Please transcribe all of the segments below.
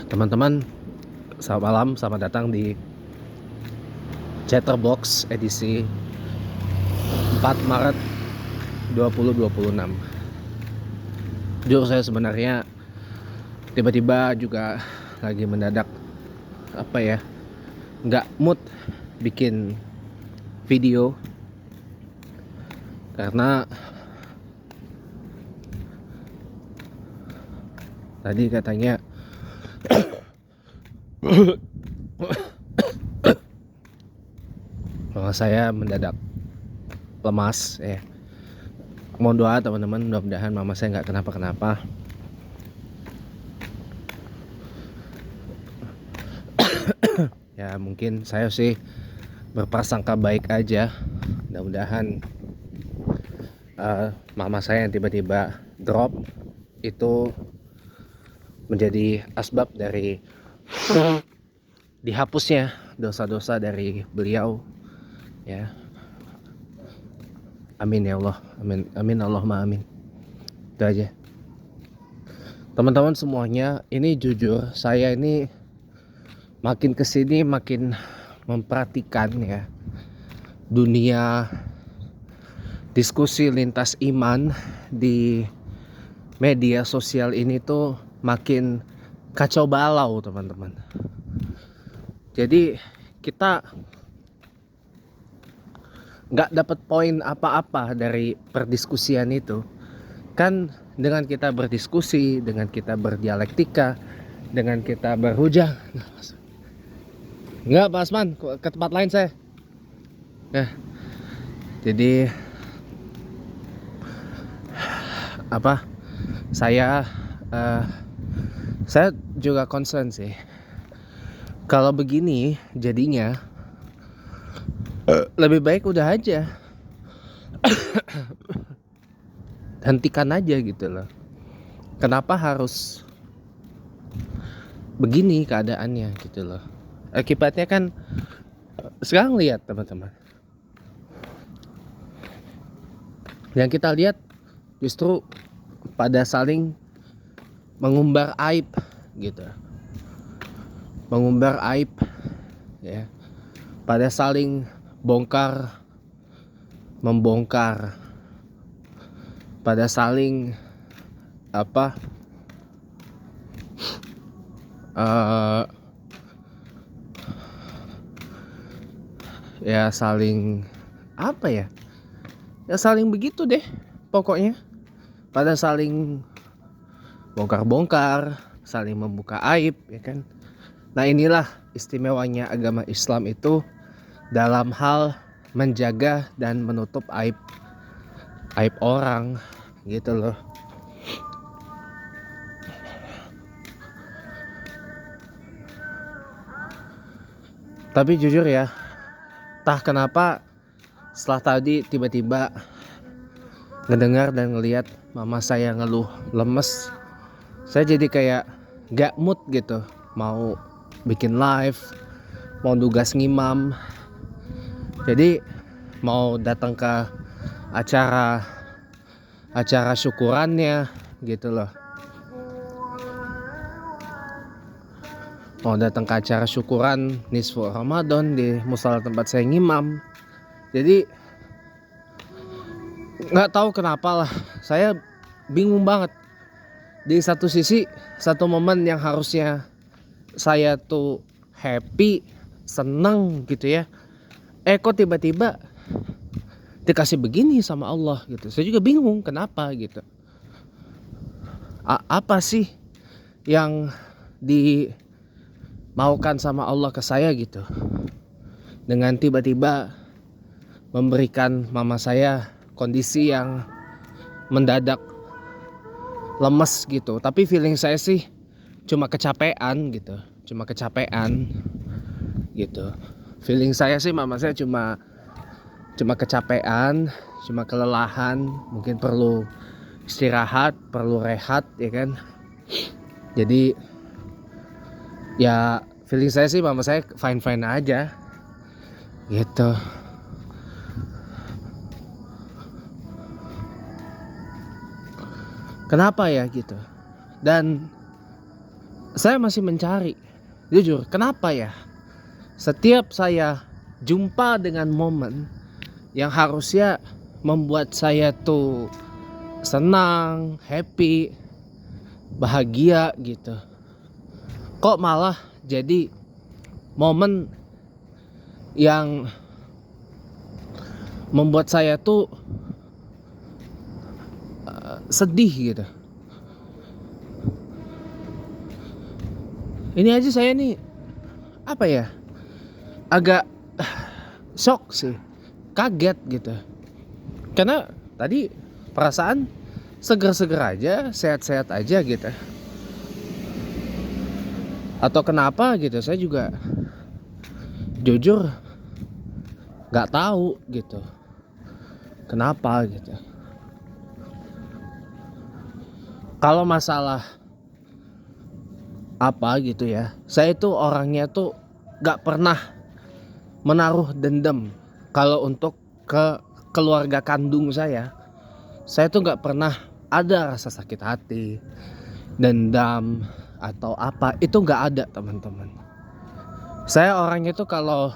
Teman-teman, selamat malam, selamat datang di Chatterbox edisi 4 Maret 2026. Jujur saya sebenarnya tiba-tiba juga lagi mendadak nggak mood bikin video karena tadi katanya kalau saya mendadak lemas ya. Mohon doa teman-teman, mudah-mudahan mama saya nggak kenapa-kenapa. Ya mungkin saya sih berprasangka baik aja, mudah-mudahan mama saya yang tiba-tiba drop itu menjadi asbab dari dihapusnya dosa-dosa dari beliau ya. Amin ya Allah, amin, amin Allahumma amin. Itu aja teman-teman semuanya. Ini jujur saya ini makin kesini makin memperhatikan ya, dunia diskusi lintas iman di media sosial ini tuh makin kacau balau teman-teman. Jadi kita nggak dapat poin apa-apa dari perdiskusian itu kan. Dengan kita berdiskusi, dengan kita berdialektika, dengan kita berhujah. Enggak Pak Asman, ke tempat lain saya. Jadi saya juga concern sih. Kalau begini jadinya lebih baik udah aja hentikan aja gitu loh. Kenapa harus begini keadaannya gitu loh. Akibatnya kan sekarang lihat teman-teman, yang kita lihat justru pada saling mengumbar aib gitu, mengumbar aib ya, pada saling bongkar membongkar, pada saling ya saling saling begitu deh pokoknya, pada saling bongkar-bongkar, saling membuka aib ya kan. Nah inilah istimewanya agama Islam itu dalam hal menjaga dan menutup aib orang gitu loh. Tapi jujur ya, entah kenapa setelah tadi tiba-tiba ngedengar dan ngelihat mama saya ngeluh lemes, saya jadi kayak gak mood gitu, mau bikin live, mau tugas ngimam, jadi mau datang ke acara syukurannya gitu loh, mau datang ke acara syukuran nisfu Ramadan di musala tempat saya ngimam. Jadi nggak tahu kenapa lah, saya bingung banget. Di satu sisi, satu momen yang harusnya saya tuh happy, seneng gitu ya, kok tiba-tiba dikasih begini sama Allah gitu. Saya juga bingung kenapa gitu. Apa sih yang dimaukan sama Allah ke saya gitu, dengan tiba-tiba memberikan mama saya kondisi yang mendadak lemes gitu. Tapi feeling saya sih cuma kecapean gitu, feeling saya sih mama saya cuma kecapean, cuma kelelahan, mungkin perlu istirahat, perlu rehat ya kan. Jadi ya feeling saya sih mama saya fine aja gitu. Kenapa ya gitu. Dan saya masih mencari, jujur, kenapa ya setiap saya jumpa dengan momen yang harusnya membuat saya tuh senang, happy, bahagia gitu, kok malah jadi momen yang membuat saya tuh sedih gitu. Ini aja saya nih apa ya, agak shock sih, kaget gitu. Karena tadi perasaan seger-seger aja, sehat-sehat aja gitu. Atau kenapa gitu, saya juga jujur nggak tahu gitu. Kenapa gitu. Kalau masalah apa gitu ya, saya tuh orangnya tuh gak pernah menaruh dendam. Kalau untuk ke keluarga kandung saya tuh gak pernah ada rasa sakit hati, dendam atau apa, itu gak ada teman-teman. Saya orangnya tuh kalau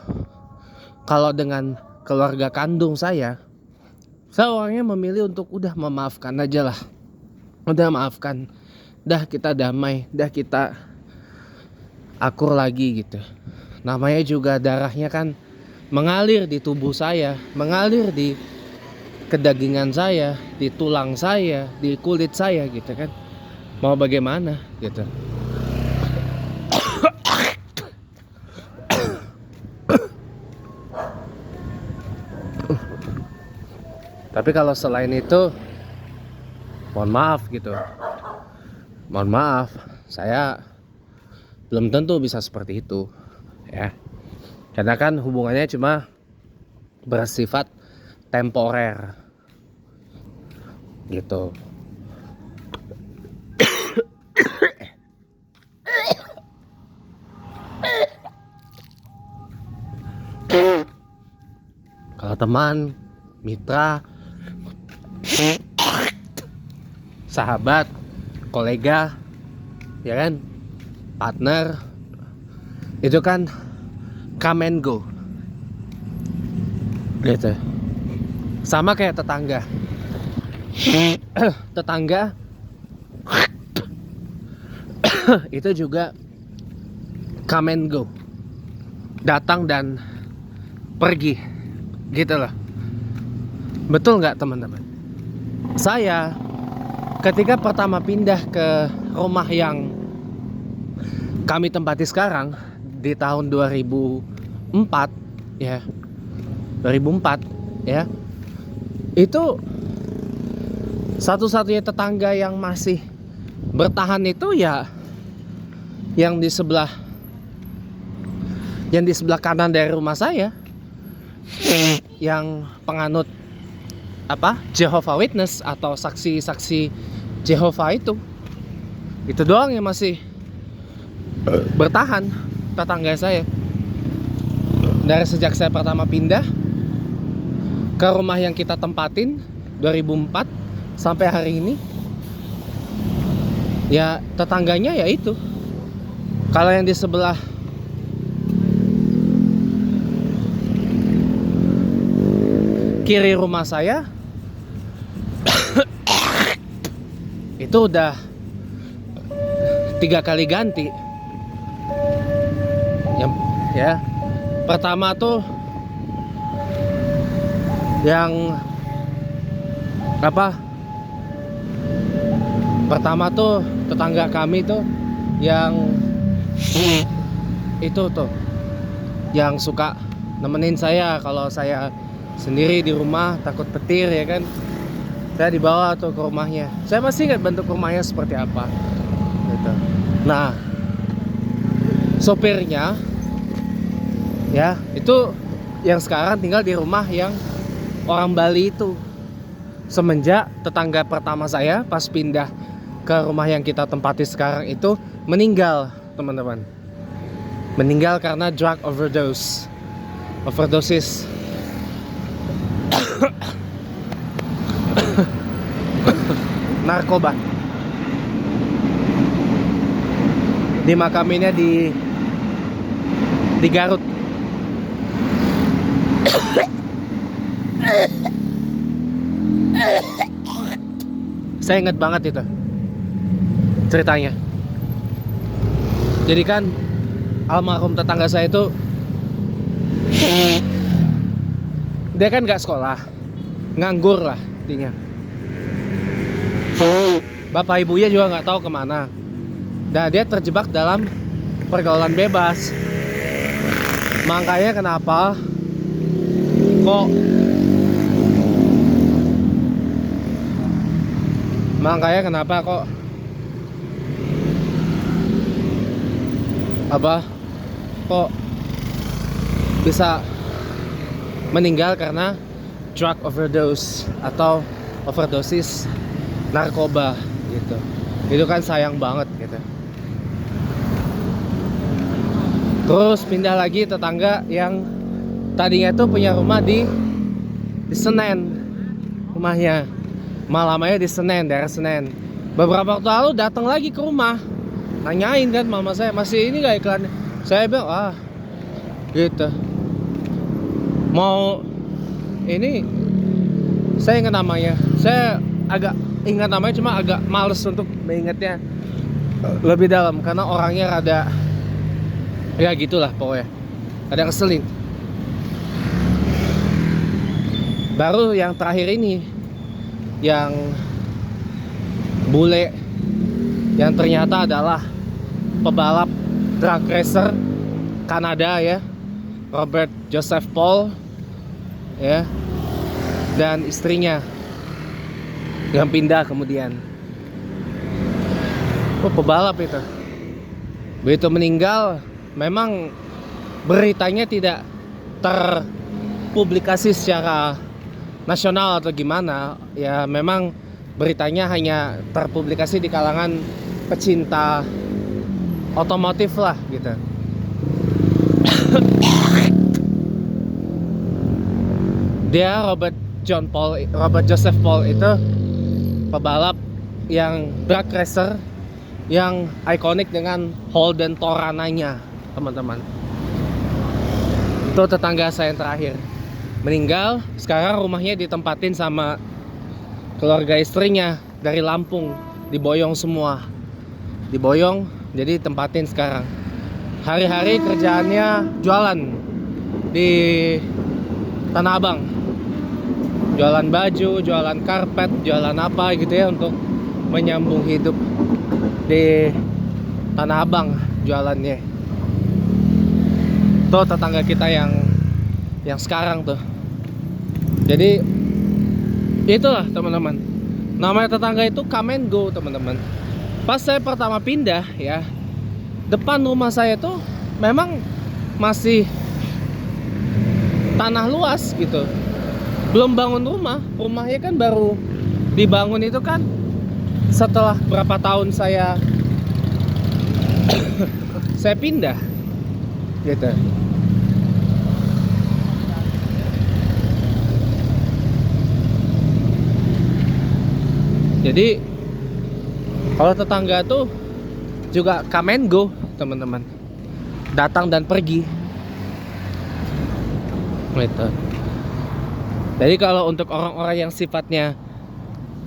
dengan keluarga kandung saya orangnya memilih untuk udah memaafkan aja lah. Udah maafkan, dah kita damai, dah kita akur lagi gitu. Namanya juga darahnya kan mengalir di tubuh saya, mengalir di kedagingan saya, di tulang saya, di kulit saya gitu kan. Mau bagaimana gitu. Tapi kalau selain itu, mohon maaf gitu. Mohon maaf, saya belum tentu bisa seperti itu ya. Karena kan hubungannya cuma bersifat temporer gitu. Kalau teman, mitra, sahabat, kolega, ya kan, partner, itu kan come and go gitu. Sama kayak tetangga. Tetangga itu juga come and go, datang dan pergi gitu loh. Betul nggak teman-teman? Saya ketika pertama pindah ke rumah yang kami tempati sekarang di tahun 2004 ya, 2004 ya, itu satu-satunya tetangga yang masih bertahan itu ya yang di sebelah kanan dari rumah saya, yang penganut apa, Jehovah Witness atau saksi-saksi Jehovah itu doang yang masih bertahan, tetangga saya. Dari sejak saya pertama pindah ke rumah yang kita tempatin 2004 sampai hari ini, ya tetangganya ya itu. Kalau yang di sebelah kiri rumah saya itu udah 3 kali ganti. Ya, pertama tuh yang apa? Pertama tuh tetangga kami tuh yang itu tuh yang suka nemenin saya kalau saya sendiri di rumah takut petir ya kan. Saya dibawa tuh ke rumahnya. Saya masih ingat bentuk rumahnya seperti apa gitu. Nah, sopirnya ya itu yang sekarang tinggal di rumah yang orang Bali itu. Semenjak tetangga pertama saya pas pindah ke rumah yang kita tempati sekarang itu meninggal, teman-teman. Meninggal karena drug overdosis. Narkoba. dimakaminnya di Garut. Saya ingat banget itu ceritanya. Jadi kan almarhum tetangga saya itu dia kan nggak sekolah, nganggur lah intinya. Bapak ibunya juga nggak tahu kemana. Dan dia terjebak dalam pergaulan bebas. Makanya kenapa kok kok bisa meninggal karena drug overdose atau overdosis narkoba gitu. Itu kan sayang banget gitu. Terus pindah lagi tetangga yang tadinya tuh punya rumah di Senen, rumahnya malamnya di Senen, daerah Senen. Beberapa waktu lalu datang lagi ke rumah, nanyain kan mama saya, masih ini gak iklan? Saya bilang gitu, mau ini, saya ingat namanya. Saya agak ingat namanya, cuma agak males untuk mengingatnya lebih dalam karena orangnya rada ya gitulah pokoknya, ada keselin. Baru yang terakhir ini, yang bule yang ternyata adalah pebalap drag racer Kanada ya, Robert Joseph Paul ya, dan istrinya yang pindah kemudian. Pebalap itu begitu meninggal, memang beritanya tidak terpublikasi secara nasional atau gimana ya, memang beritanya hanya terpublikasi di kalangan pecinta otomotif lah gitu. Dia Robert Joseph Paul itu pebalap yang drag racer yang ikonik dengan Holden Torananya, teman-teman. Itu tetangga saya yang terakhir meninggal. Sekarang rumahnya ditempatin sama keluarga istrinya dari Lampung, diboyong semua, diboyong, jadi tempatin sekarang. Hari-hari kerjaannya jualan di Tanah Abang, jualan baju, jualan karpet, jualan apa gitu ya, untuk menyambung hidup di Tanah Abang jualannya. Tuh tetangga kita yang sekarang tuh. Jadi itulah teman-teman, namanya tetangga itu come and go teman-teman. Pas saya pertama pindah ya, depan rumah saya tuh memang masih tanah luas gitu, belum bangun rumahnya kan baru dibangun itu kan setelah berapa tahun saya pindah gitu. Jadi kalau tetangga tuh juga come and go teman-teman, datang dan pergi gitu. Jadi kalau untuk orang-orang yang sifatnya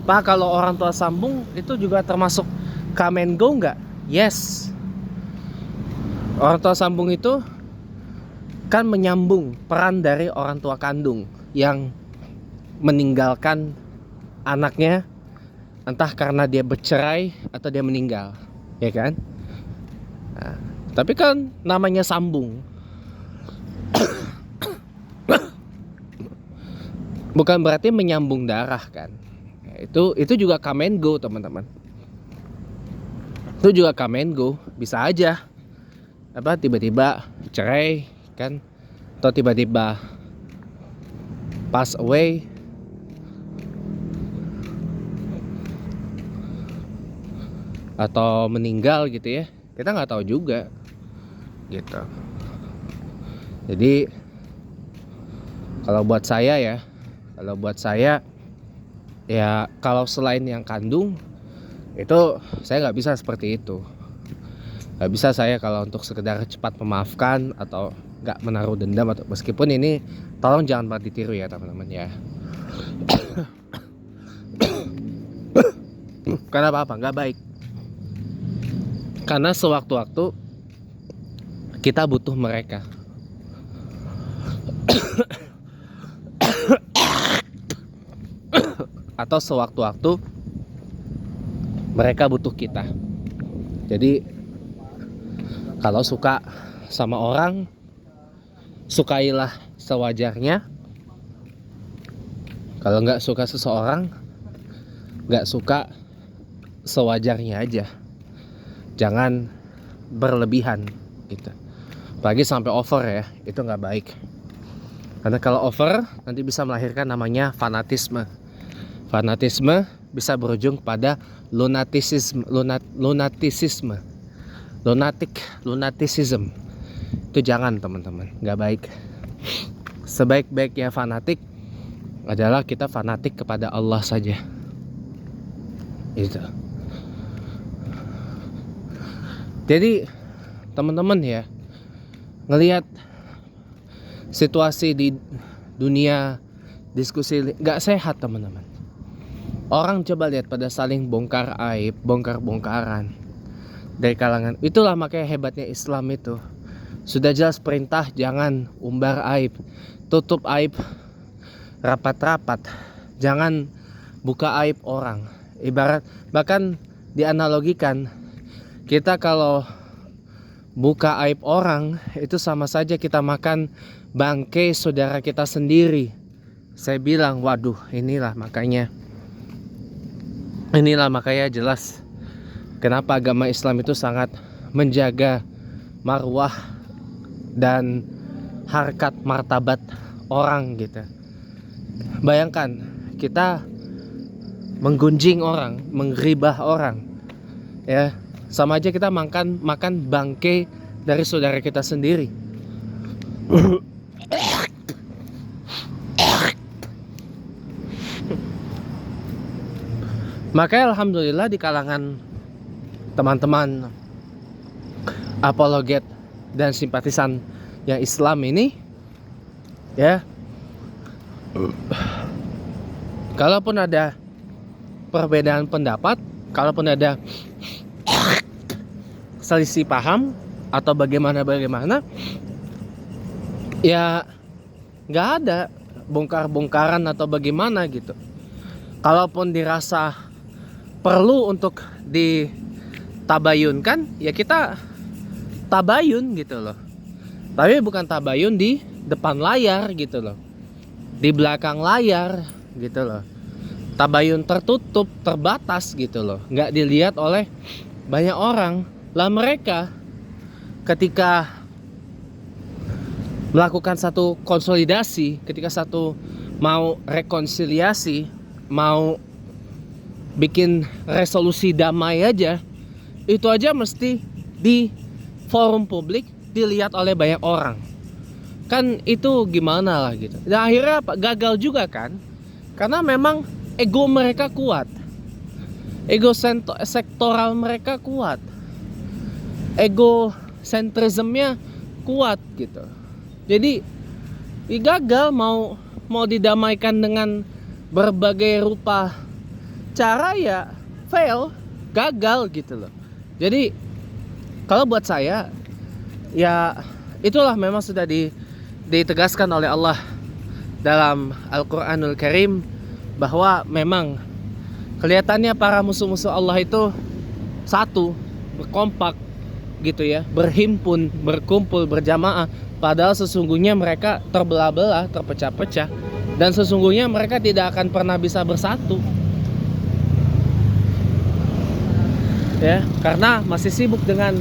kalau orang tua sambung itu juga termasuk come and go nggak? Yes. Orang tua sambung itu kan menyambung peran dari orang tua kandung yang meninggalkan anaknya, entah karena dia bercerai atau dia meninggal, ya kan? Nah, tapi kan namanya sambung, bukan berarti menyambung darah kan? Itu juga come and go teman-teman. Itu juga come and go, bisa aja tiba-tiba cerai kan, atau tiba-tiba pass away. Atau meninggal gitu ya, kita nggak tahu juga gitu. Jadi kalau buat saya ya, kalau selain yang kandung itu saya nggak bisa seperti itu. Gak bisa saya kalau untuk sekedar cepat memaafkan atau gak menaruh dendam, atau meskipun ini tolong jangan banget ditiru ya teman-teman ya. Karena apa? Gak baik. Karena sewaktu-waktu kita butuh mereka. Atau sewaktu-waktu mereka butuh kita. Jadi kalau suka sama orang, sukailah sewajarnya. Kalau nggak suka seseorang, nggak suka sewajarnya aja. Jangan berlebihan gitu. Apalagi sampai over ya, itu nggak baik. Karena kalau over nanti bisa melahirkan namanya fanatisme. Fanatisme bisa berujung pada lunatisisme. Lunatisism. Itu jangan teman-teman, nggak baik. Sebaik-baiknya fanatik adalah kita fanatik kepada Allah saja. Itu. Jadi teman-teman ya, ngelihat situasi di dunia diskusi nggak sehat teman-teman. Orang coba lihat pada saling bongkar aib, bongkar-bongkaran dari kalangan. Itulah makanya hebatnya Islam itu. Sudah jelas perintah jangan umbar aib, tutup aib rapat-rapat, jangan buka aib orang. Ibarat bahkan dianalogikan, kita kalau buka aib orang itu sama saja kita makan bangkai saudara kita sendiri. Saya bilang, waduh, inilah makanya jelas kenapa agama Islam itu sangat menjaga marwah dan harkat martabat orang gitu. Bayangkan kita menggunjing orang, menggibah orang, ya sama aja kita makan bangkai dari saudara kita sendiri. Makanya alhamdulillah di kalangan teman-teman apologet dan simpatisan yang Islam ini ya, kalaupun ada perbedaan pendapat, kalaupun ada selisih paham atau bagaimana ya nggak ada bongkar-bongkaran atau bagaimana gitu. Kalaupun dirasa perlu untuk ditabayunkan, ya kita tabayun gitu loh. Tapi bukan tabayun di depan layar gitu loh, di belakang layar gitu loh. Tabayun tertutup, terbatas gitu loh, nggak dilihat oleh banyak orang. Lah mereka ketika melakukan satu konsolidasi, ketika satu mau rekonsiliasi, mau bikin resolusi damai aja, itu aja mesti di forum publik dilihat oleh banyak orang. Kan itu gimana lah gitu. Dan akhirnya gagal juga kan, karena memang ego mereka kuat, ego sektoral mereka kuat, ego sentrismnya kuat gitu. Jadi gagal mau didamaikan dengan berbagai rupa cara, ya fail, gagal gitu loh. Jadi kalau buat saya ya itulah memang sudah ditegaskan oleh Allah dalam Al-Quranul Karim, bahwa memang kelihatannya para musuh-musuh Allah itu satu, berkompak gitu ya, berhimpun, berkumpul, berjamaah, padahal sesungguhnya mereka terbelah-belah, terpecah-pecah, dan sesungguhnya mereka tidak akan pernah bisa bersatu ya, karena masih sibuk dengan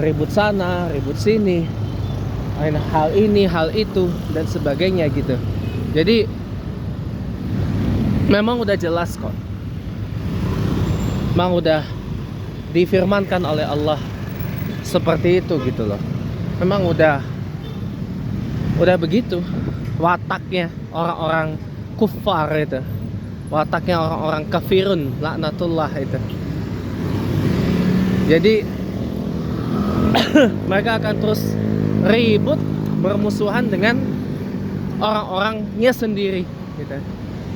ribut sana, ribut sini, hal ini, hal itu, dan sebagainya gitu. Jadi memang udah jelas kok, memang udah difirmankan oleh Allah seperti itu gitu loh. Memang udah begitu wataknya orang-orang kufar itu, wataknya orang-orang kafirun laknatullah itu. Jadi mereka akan terus ribut, bermusuhan dengan orang-orangnya sendiri gitu.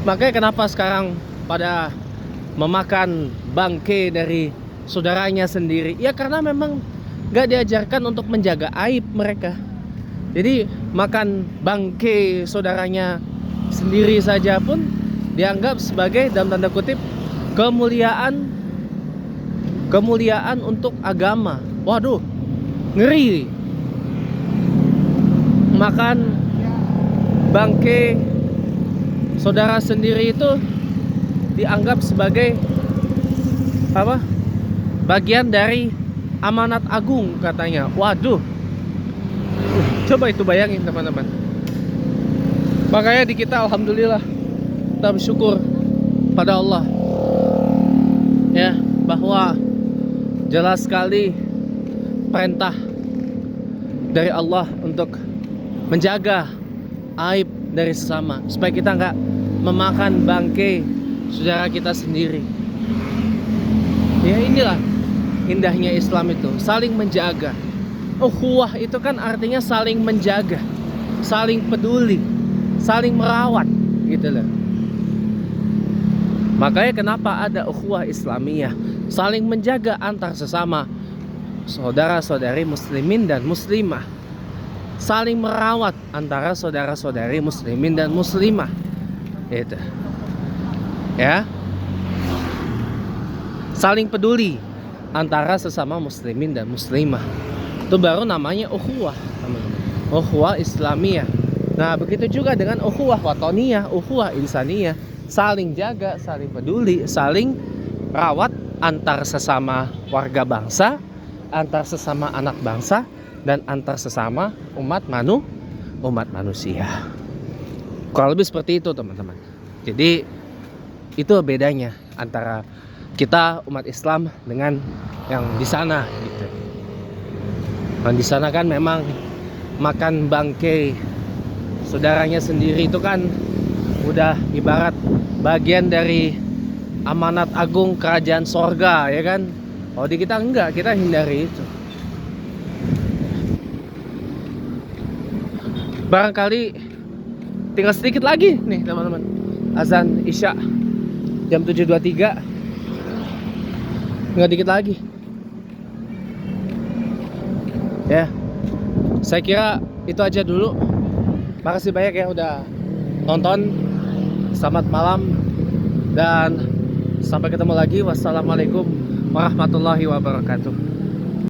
Makanya kenapa sekarang pada memakan bangke dari saudaranya sendiri? Ya karena memang gak diajarkan untuk menjaga aib mereka. Jadi makan bangke saudaranya sendiri saja pun dianggap sebagai, dalam tanda kutip, kemuliaan untuk agama. Waduh, ngeri. Makan bangke saudara sendiri itu dianggap sebagai apa? Bagian dari amanat agung katanya. Waduh. Coba itu bayangin teman-teman. Makanya di kita alhamdulillah kita bersyukur pada Allah ya, bahwa jelas sekali perintah dari Allah untuk menjaga aib dari sesama, supaya kita nggak memakan bangke saudara kita sendiri. Ya inilah indahnya Islam itu, saling menjaga. Ukhuwah itu kan artinya saling menjaga, saling peduli, saling merawat gitu loh. Makanya kenapa ada ukhuwah Islamiyah, saling menjaga antar sesama saudara-saudari muslimin dan muslimah, saling merawat antara saudara-saudari muslimin dan muslimah gitu ya, saling peduli antara sesama muslimin dan muslimah. Itu baru namanya ukhuwah, ukhuwah Islamiyah. Nah begitu juga dengan ukhuwah watoniyah, ukhuwah insaniyah, saling jaga, saling peduli, saling rawat antar sesama warga bangsa, antar sesama anak bangsa, dan antar sesama umat manusia. Kurang lebih seperti itu teman-teman. Jadi itu bedanya antara kita umat Islam dengan yang di sana gitu. Di sana kan memang makan bangke saudaranya sendiri itu kan udah ibarat bagian dari amanat agung kerajaan sorga ya kan. Oh di kita enggak, kita hindari itu. Barangkali tinggal sedikit lagi nih teman-teman, azan Isya jam 7.23, tinggal dikit lagi ya. Saya kira itu aja dulu. Makasih banyak ya udah nonton. Selamat malam dan sampai ketemu lagi. Wassalamualaikum warahmatullahi wabarakatuh.